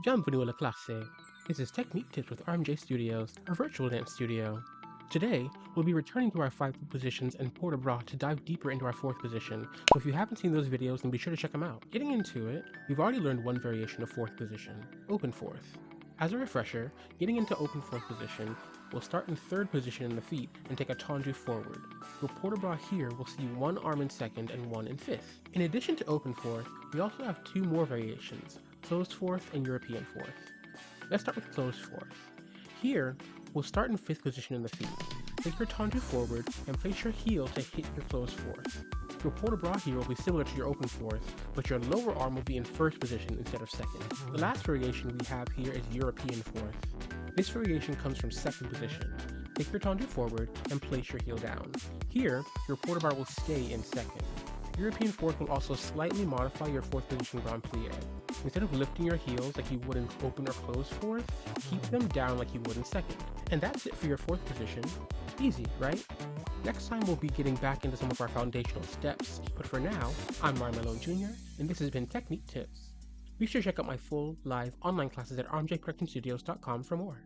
Bienvenue à la classe. This is Technique Tips with RMJ Studios, our virtual dance studio. Today, we'll be returning to our 5 positions and port de bras to dive deeper into our 4th position, so if you haven't seen those videos, then be sure to check them out. Getting into it, we've already learned one variation of 4th position, open 4th. As a refresher, getting into open 4th position, we'll start in 3rd position in the feet and take a tendu forward. Your port de bras here will see one arm in 2nd and one in 5th. In addition to open 4th, we also have 2 more variations, closed 4th and European 4th. Let's start with closed 4th. Here, we'll start in 5th position in the feet. Take your tendu forward and place your heel to hit your closed 4th. Your port de bras here will be similar to your open 4th, but your lower arm will be in 1st position instead of 2nd. The last variation we have here is European 4th. This variation comes from 2nd position. Take your tendu forward and place your heel down. Here, your port de bras will stay in 2nd. European 4th will also slightly modify your 4th position grand plie. Instead of lifting your heels like you would in open or closed 4th, keep them down like you would in 2nd. And that's it for your 4th position. Easy, right? Next time we'll be getting back into some of our foundational steps, but for now, I'm Malone Jr., and this has been Technique Tips. Be sure to check out my full, live, online classes at rmjstudios.com for more.